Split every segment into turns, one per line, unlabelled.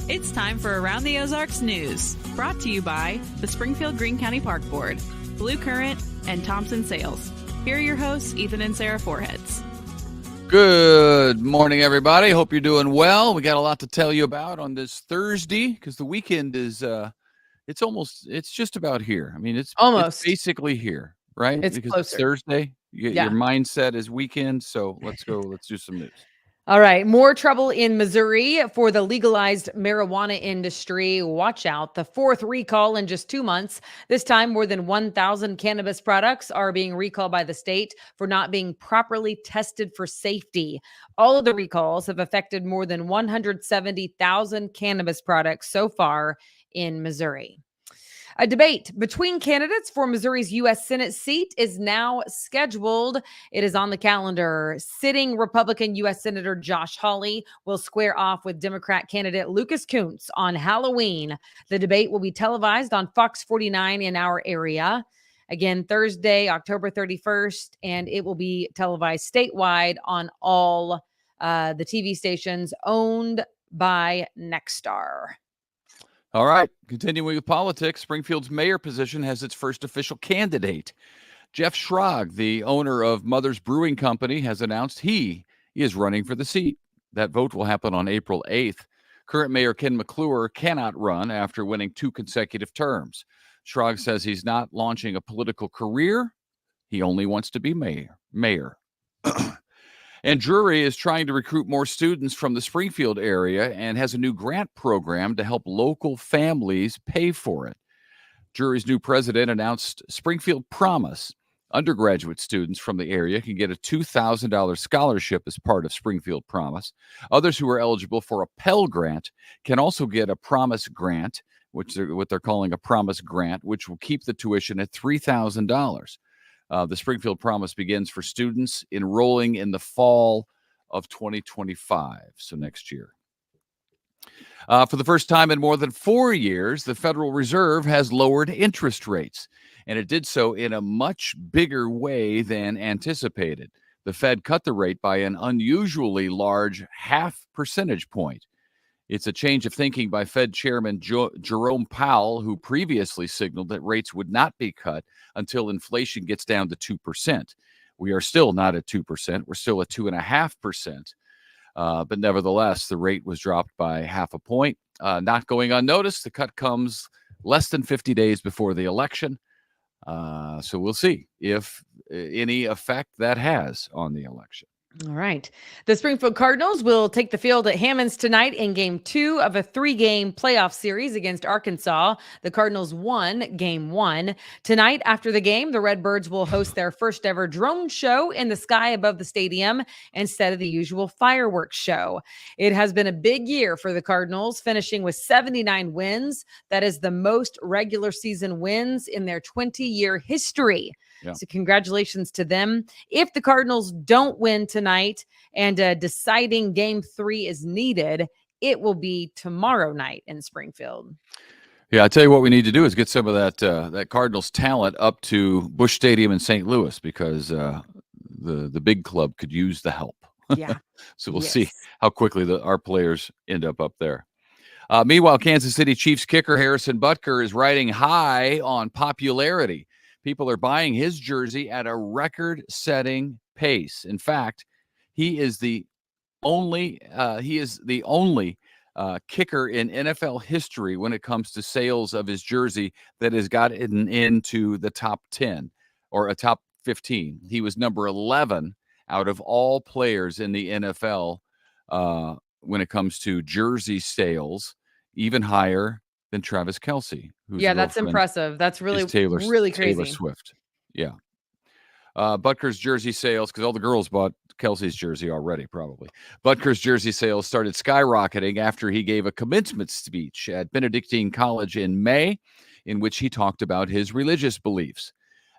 It's time for Around the Ozarks News, brought to you by the Springfield-Greene County Park Board, Blue Current, and Thompson Sales. Here are your hosts, Ethan and Sarah Foreheads.
Good morning, everybody. Hope you're doing well. We got a lot to tell you about on this Thursday because the weekend is, it's just about here. I mean, it's basically here, right?
It's
because
closer.
It's Thursday. Your mindset is weekend. So let's go. Let's do some news.
All right. More trouble in Missouri for the legalized marijuana industry. Watch out. The fourth recall in just 2 months. This time, more than 1,000 cannabis products are being recalled by the state for not being properly tested for safety. All of the recalls have affected more than 170,000 cannabis products so far in Missouri. A debate between candidates for Missouri's U.S. Senate seat is now scheduled. It is on the calendar. Sitting Republican U.S. Senator Josh Hawley will square off with Democrat candidate Lucas Kunce on Halloween. The debate will be televised on Fox 49 in our area. Again, Thursday, October 31st, and it will be televised statewide on all the TV stations owned by Nexstar.
All right. Continuing with politics, Springfield's mayor position has its first official candidate. Jeff Schrag, the owner of Mother's Brewing Company, has announced he is running for the seat. That vote will happen on April 8th. Current Mayor Ken McClure cannot run after winning 2 consecutive terms. Schrag says he's not launching a political career. He only wants to be mayor. And Drury is trying to recruit more students from the Springfield area and has a new grant program to help local families pay for it. Drury's new president announced Springfield Promise. Undergraduate students from the area can get a $2,000 scholarship as part of Springfield Promise. Others who are eligible for a Pell Grant can also get a Promise Grant, which what they're calling a Promise Grant, which will keep the tuition at $3,000. The Springfield Promise begins for students enrolling in the fall of 2025, so next year. For the first time in more than 4 years, the Federal Reserve has lowered interest rates, and it did so in a much bigger way than anticipated. The Fed cut the rate by an unusually large 0.5 percentage point. It's a change of thinking by Fed Chairman Jerome Powell, who previously signaled that rates would not be cut until inflation gets down to 2%. We are still not at 2%. We're still at 2.5%. But nevertheless, the rate was dropped by 0.5 point. Not going unnoticed. The cut comes less than 50 days before the election. So we'll see if any effect that has on the election.
All right. The Springfield Cardinals will take the field at Hammonds tonight in Game 2 of a 3-game playoff series against Arkansas. The Cardinals won Game 1. Tonight, after the game, the Redbirds will host their first ever drone show in the sky above the stadium instead of the usual fireworks show. It has been a big year for the Cardinals, finishing with 79 wins. That is the most regular season wins in their 20-year history. Yeah. So congratulations to them. If the Cardinals don't win tonight and deciding Game 3 is needed, it will be tomorrow night in Springfield.
Yeah, I tell you what we need to do is get some of that Cardinals talent up to Busch Stadium in St. Louis because the big club could use the help.
Yeah.
So we'll see how quickly our players end up there. Meanwhile, Kansas City Chiefs kicker Harrison Butker is riding high on popularity. People are buying his jersey at a record-setting pace. In fact, he is the only kicker in NFL history when it comes to sales of his jersey that has gotten into the top 10 or a top 15. He was number 11 out of all players in the NFL when it comes to jersey sales, even higher than Travis Kelce.
That's impressive. That's really crazy.
Taylor Swift. Yeah. Butker's jersey sales, because all the girls bought Kelce's jersey already, probably. Butker's jersey sales started skyrocketing after he gave a commencement speech at Benedictine College in May, in which he talked about his religious beliefs.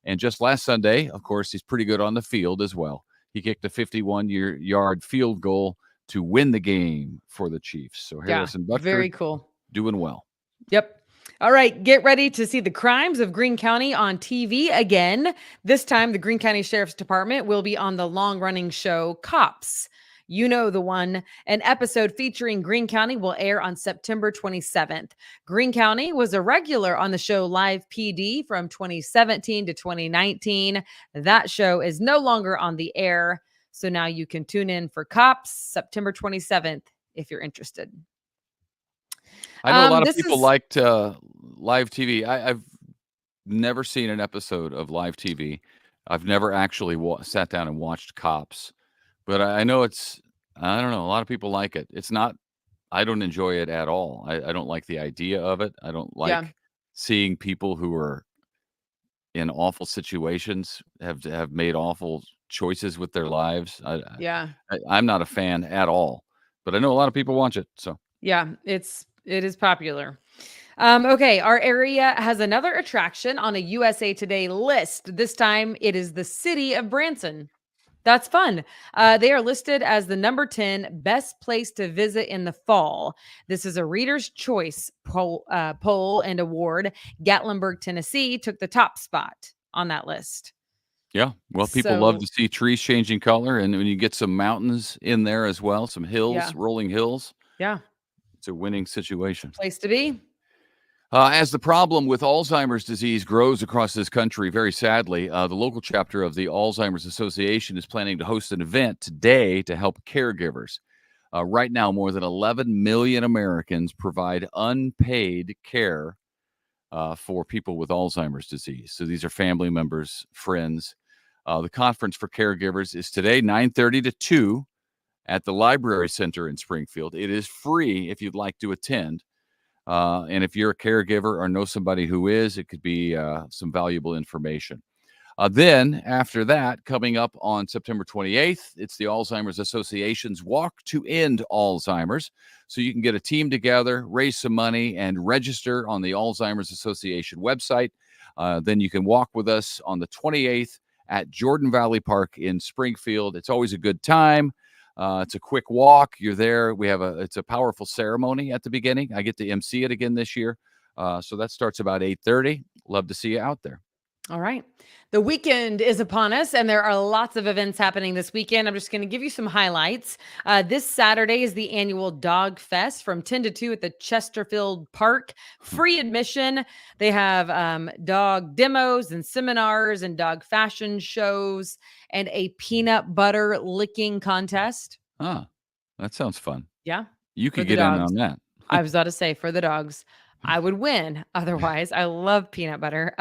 And just last Sunday, of course, he's pretty good on the field as well. He kicked a 51-yard field goal to win the game for the Chiefs. So Harrison Butker,
very cool,
doing well.
Yep. All right, get ready to see the crimes of Greene County on TV again. This time, the Greene County Sheriff's Department will be on the long-running show Cops. You know the one. An episode featuring Greene County will air on September 27th. Greene County was a regular on the show Live PD from 2017 to 2019. That show is no longer on the air. So now you can tune in for Cops September 27th if you're interested.
I know a lot of people liked live TV. I've never seen an episode of live TV. I've never actually sat down and watched Cops, but I know I don't know. A lot of people like it. It's not, I don't enjoy it at all. I don't like the idea of it. I don't like seeing people who are in awful situations have made awful choices with their lives. I'm not a fan at all, but I know a lot of people watch it. So
yeah, it is popular. Okay, our area has another attraction on a USA Today list. This time it is the city of Branson. That's fun. They are listed as the number 10 best place to visit in the fall. This is a Reader's Choice poll and award. Gatlinburg, Tennessee took the top spot on that list.
Yeah, well, people love to see trees changing color, and when you get some mountains in there as well, some hills, rolling hills.
Yeah.
It's a winning situation.
Place to be.
As the problem with Alzheimer's disease grows across this country, very sadly, the local chapter of the Alzheimer's Association is planning to host an event today to help caregivers. Right now, more than 11 million Americans provide unpaid care for people with Alzheimer's disease. So these are family members, friends. The conference for caregivers is today, 9:30 to 2 at the Library Center in Springfield. It is free if you'd like to attend. And if you're a caregiver or know somebody who is, it could be some valuable information. Then after that, coming up on September 28th, it's the Alzheimer's Association's Walk to End Alzheimer's. So you can get a team together, raise some money, and register on the Alzheimer's Association website. Then you can walk with us on the 28th at Jordan Valley Park in Springfield. It's always a good time. It's a quick walk. You're there. It's a powerful ceremony at the beginning. I get to MC it again this year. So that starts about 8:30. Love to see you out there.
All right. The weekend is upon us, and there are lots of events happening this weekend. I'm just going to give you some highlights. This Saturday is the annual Dog Fest from 10 to 2 at the Chesterfield Park. Free admission. They have dog demos and seminars and dog fashion shows and a peanut butter licking contest.
Ah, that sounds fun.
Yeah.
You could get in on that.
I was about to say, for the dogs, I would win. Otherwise, I love peanut butter.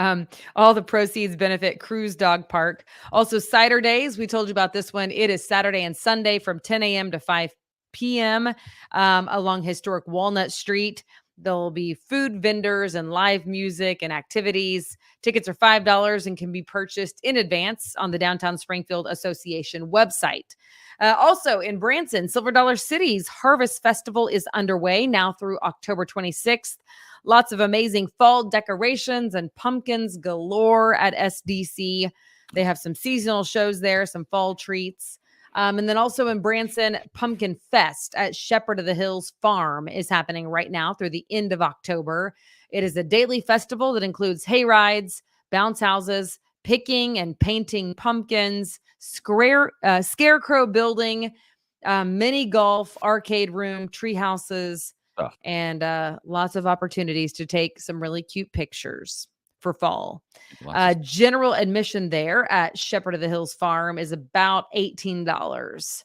All the proceeds benefit Cruise Dog Park. Also, cider days. We told you about this one. It is Saturday and Sunday from 10 a.m. to 5 p.m. Along historic Walnut Street. There'll be food vendors and live music and activities. Tickets are $5 and can be purchased in advance on the Downtown Springfield Association website. Also in Branson, Silver Dollar City's Harvest Festival is underway now through October 26th. Lots of amazing fall decorations and pumpkins galore at SDC. They have some seasonal shows there, some fall treats. And then also in Branson, Pumpkin Fest at Shepherd of the Hills Farm is happening right now through the end of October. It is a daily festival that includes hay rides, bounce houses, picking and painting pumpkins, scarecrow building, mini golf, arcade room, tree houses, and lots of opportunities to take some really cute pictures for fall. General admission there at Shepherd of the Hills Farm is about $18.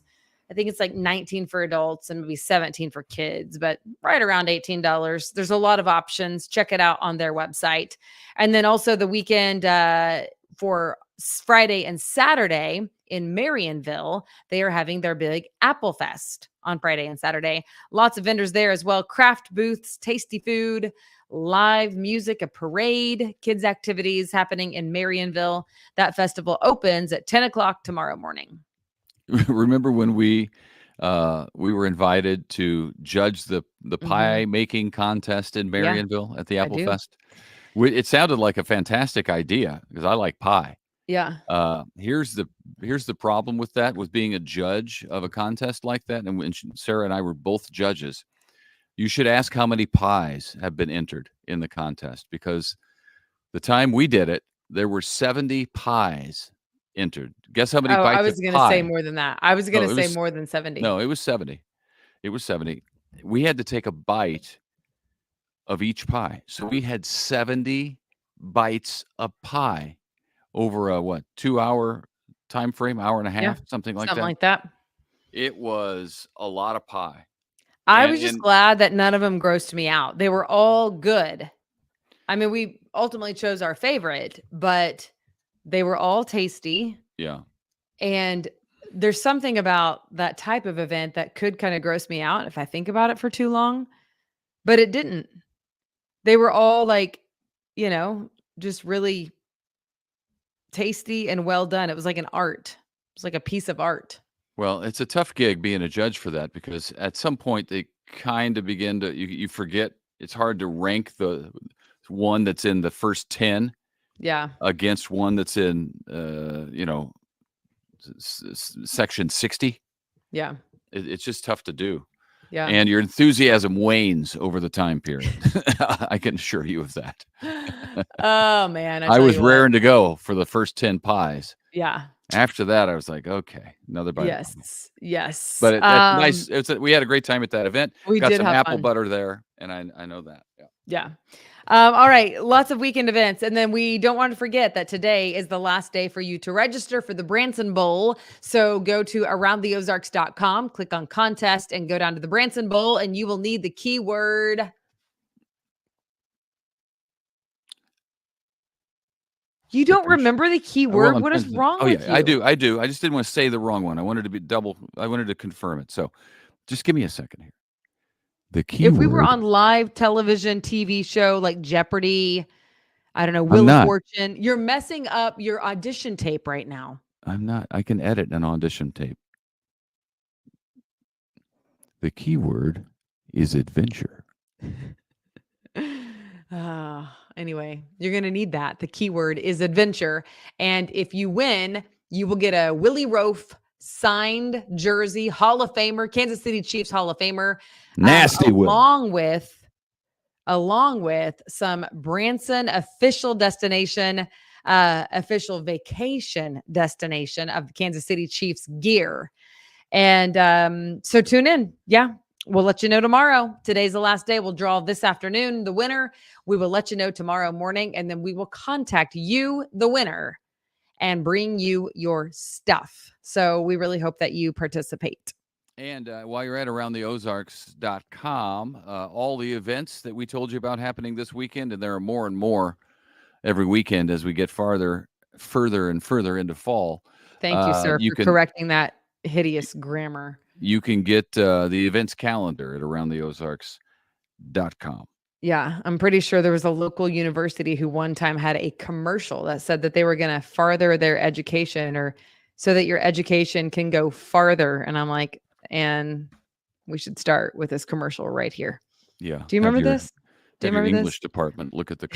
I think it's like $19 for adults and maybe $17 for kids, but right around $18. There's a lot of options. Check it out on their website. And then also the weekend for Friday and Saturday in Marionville, they are having their big Apple Fest on Friday and Saturday. Lots of vendors there as well. Craft booths, tasty food, live music, a parade, kids activities happening in Marionville. That festival opens at 10 o'clock tomorrow morning.
Remember when we were invited to judge the pie making contest in Marionville at the Apple Fest? It sounded like a fantastic idea because I like pie.
Yeah.
Here's the problem with that, with being a judge of a contest like that. And when Sarah and I were both judges, you should ask how many pies have been entered in the contest, because the time we did it, there were 70 pies entered. Guess how many
Oh, I
bites
was
of
going to say
pie?
more than that. I was going
No,
to
it
say
was
more than 70.
no, it was 70. It was 70. We had to take a bite of each pie. So we had 70 bites of pie over a 2-hour time frame, hour and a
Yeah,
half, something like
something
that.
like that.
It was a lot of pie.
I
And
was just glad that none of them grossed me out. They were all good. I mean, we ultimately chose our favorite, but they were all tasty.
yeah.
And there's something about that type of event that could kind of gross me out if I think about it for too long, but it didn't. They were all like, just really tasty and well done. It was like an art. It was like a piece of art.
Well, it's a tough gig being a judge for that because at some point they kind of begin to you forget. It's hard to rank the one that's in the first 10
Yeah.
against one that's in section 60.
Yeah.
It's just tough to do.
Yeah.
And your enthusiasm wanes over the time period. I can assure you of that.
Oh man.
I was raring to go for the first 10 pies.
Yeah.
After that, I was like, okay, another bite.
Yes. Yes.
But it's nice. We had a great time at that event.
We
got
did
some
have
apple
fun.
butter there, and I know that. Yeah.
Yeah. All right. Lots of weekend events. And then we don't want to forget that today is the last day for you to register for the Branson Bowl. So go to aroundtheozarks.com, click on contest, and go down to the Branson Bowl, and you will need the keyword. You don't remember the keyword? What is wrong with you?
I do. I just didn't want to say the wrong one. I wanted to confirm it. So just give me a second here. The keyword.
If we were on live television, TV show like Jeopardy, I don't know, Wheel of Fortune, you're messing up your audition tape right now.
I'm not. I can edit an audition tape. The keyword is adventure.
Anyway, you're going to need that. The keyword is adventure. And if you win, you will get a Willie Roaf signed jersey, Hall of Famer, Kansas City Chiefs Hall of Famer.
Nasty
along with some Branson official vacation destination of the Kansas City Chiefs gear. And so tune in. Yeah. We'll let you know tomorrow. Today's the last day. We'll draw this afternoon the winner. We will let you know tomorrow morning, and then we will contact you, the winner, and bring you your stuff. So we really hope that you participate.
And while you're at aroundtheozarks.com, all the events that we told you about happening this weekend, and there are more and more every weekend as we get further and further into fall.
Thank you, sir, for correcting that hideous grammar.
You can get the events calendar at aroundtheozarks.com.
Yeah, I'm pretty sure there was a local university who one time had a commercial that said that they were going to farther their education, or so that your education can go farther. And I'm like, and we should start with this commercial right here.
Yeah.
Do you remember this?
Do you remember English department look at the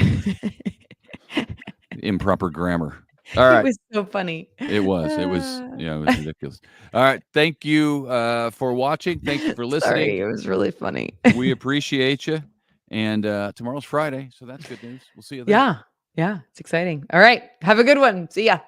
improper grammar. All right.
It was so funny.
It was ridiculous. All right. Thank you for watching. Thank you for listening.
Sorry, it was really funny.
We appreciate you. And tomorrow's Friday, so that's good news. We'll see you then.
Yeah. It's exciting. All right. Have a good one. See ya.